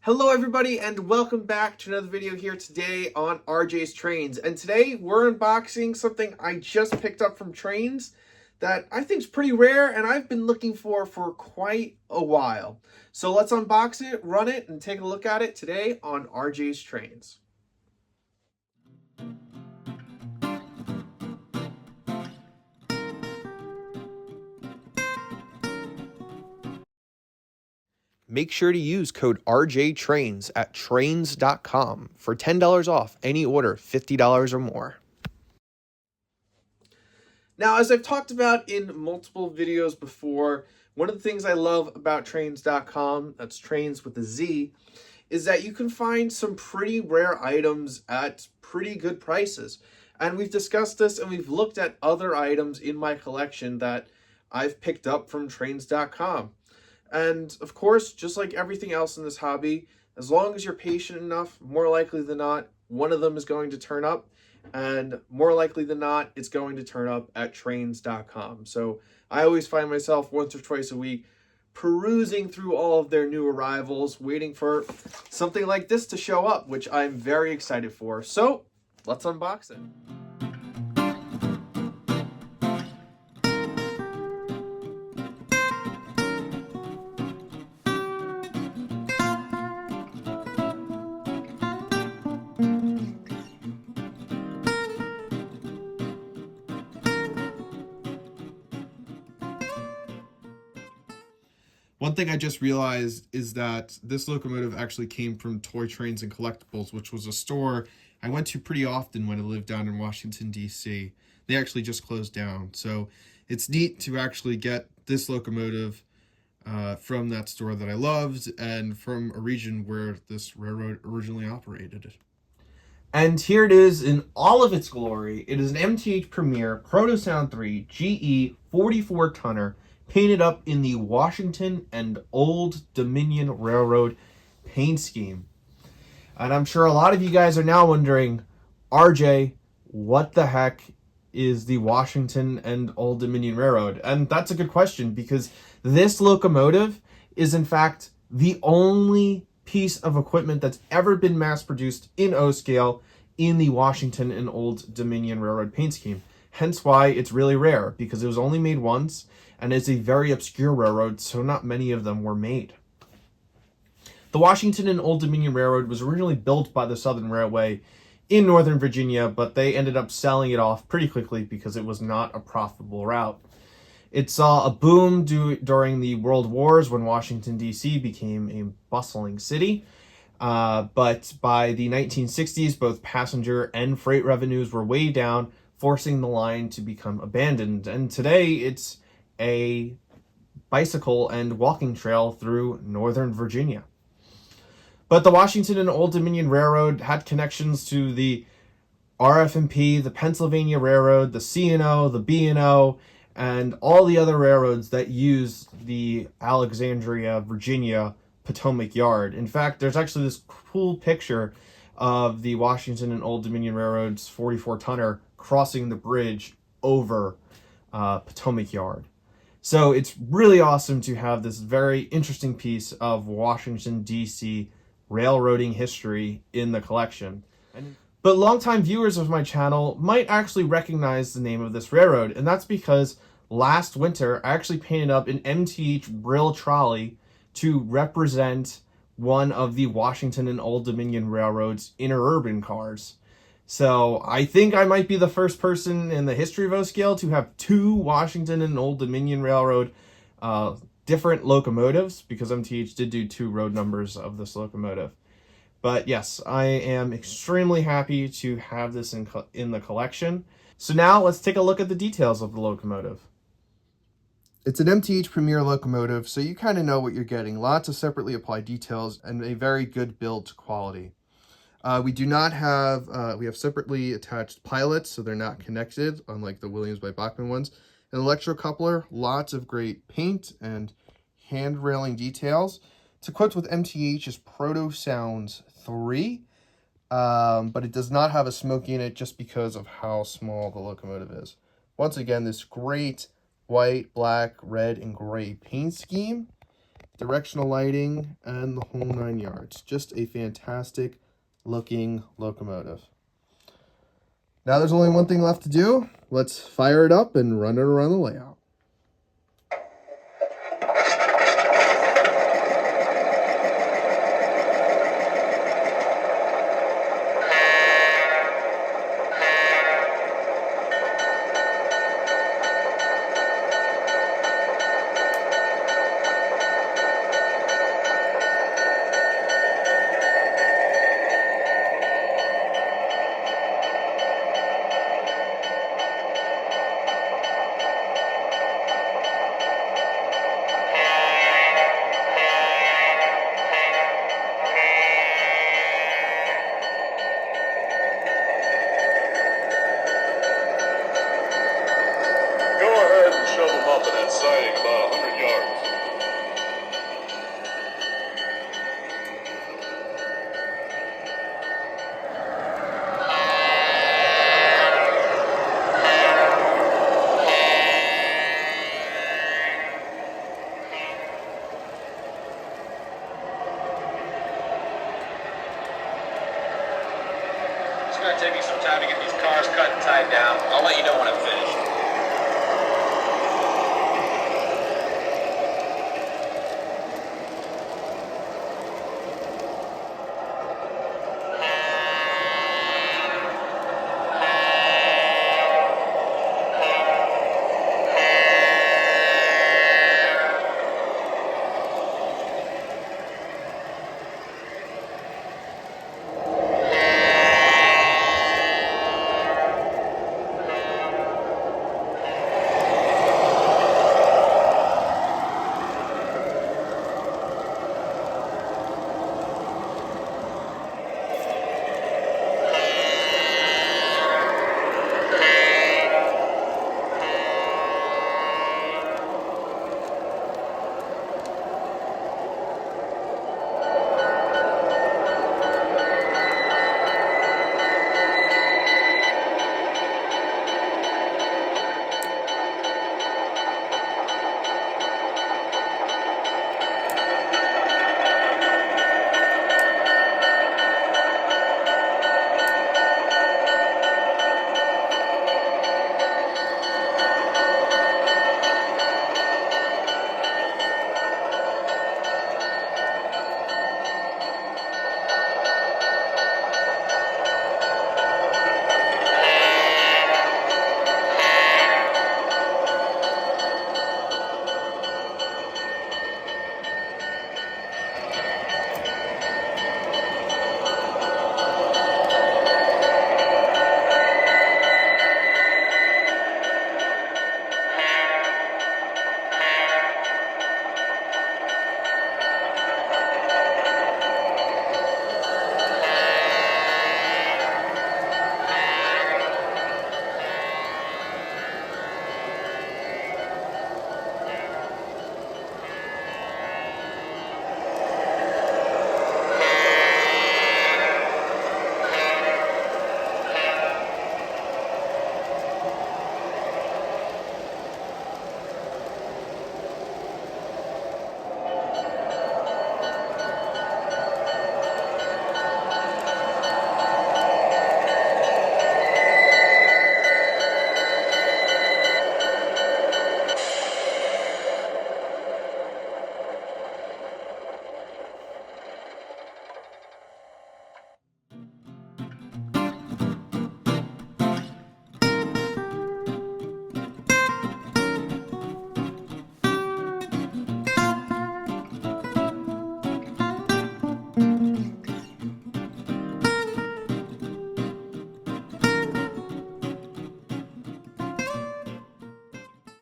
Hello everybody and welcome back to another video here today on RJ's Trainz. And today we're unboxing something I just picked up from Trainz that I think is pretty rare and I've been looking for quite a while. So let's unbox it, run it, and take a look at it today on RJ's Trainz. Make sure to use code RJTrainz at trainz.com for $10 off any order $50 or more. Now, as I've talked about in multiple videos before, one of the things I love about Trainz.com, that's Trainz with a Z, is that you can find some pretty rare items at pretty good prices. And we've discussed this and we've looked at other items in my collection that I've picked up from Trainz.com. And of course, just like everything else in this hobby, as long as you're patient enough, more likely than not, one of them is going to turn up. And more likely than not, it's going to turn up at Trainz.com. So I always find myself once or twice a week perusing through all of their new arrivals, waiting for something like this to show up, which I'm very excited for. So let's unbox it. One thing I just realized is that this locomotive actually came from Toy Trains and Collectibles, which was a store I went to pretty often when I lived down in Washington, D.C. They actually just closed down. So it's neat to actually get this locomotive from that store that I loved and from a region where this railroad originally operated. And here it is in all of its glory. It is an MTH Premier Proto Sound 3 GE 44-tonner painted up in the Washington and Old Dominion Railroad paint scheme. And I'm sure a lot of you guys are now wondering, RJ, what the heck is the Washington and Old Dominion Railroad? And that's a good question because this locomotive is in fact the only piece of equipment that's ever been mass produced in O scale in the Washington and Old Dominion Railroad paint scheme. Hence why it's really rare, because it was only made once and it's a very obscure railroad, so not many of them were made. The Washington and Old Dominion Railroad was originally built by the Southern Railway in Northern Virginia, but they ended up selling it off pretty quickly because it was not a profitable route. It saw a boom during the World Wars when Washington, D.C. became a bustling city. But by the 1960s, both passenger and freight revenues were way down, forcing the line to become abandoned. And today, it's a bicycle and walking trail through Northern Virginia. But the Washington and Old Dominion Railroad had connections to the RF&P, the Pennsylvania Railroad, the C&O, the B&O, and all the other railroads that use the Alexandria, Virginia Potomac Yard. In fact, there's actually this cool picture of the Washington and Old Dominion Railroad's 44-tonner crossing the bridge over Potomac Yard. So it's really awesome to have this very interesting piece of Washington, D.C. railroading history in the collection. But longtime viewers of my channel might actually recognize the name of this railroad, and that's because last winter I actually painted up an MTH Brill trolley to represent one of the Washington and Old Dominion Railroad's interurban cars. So I think I might be the first person in the history of O-Scale to have two Washington and Old Dominion Railroad different locomotives, because MTH did do two road numbers of this locomotive. But yes, I am extremely happy to have this in the collection. So now let's take a look at the details of the locomotive. It's an MTH Premier locomotive, so you kind of know what you're getting. Lots of separately applied details and a very good build quality. We do not have, we have separately attached pilots, so they're not connected, unlike the Williams by Bachmann ones. An electrocoupler, lots of great paint and hand railing details. It's equipped with MTH's Proto Sound 3, but it does not have a smoky in it just because of how small the locomotive is. Once again, this great white, black, red, and gray paint scheme. directional lighting, and the whole 9 yards. Just a fantastic looking locomotive. Now there's only one thing left to do. Let's fire it up and run it around the layout. Shove them up in that siding about 100 yards. It's going to take me some time to get these cars cut and tied down. I'll let you know when I'm finished.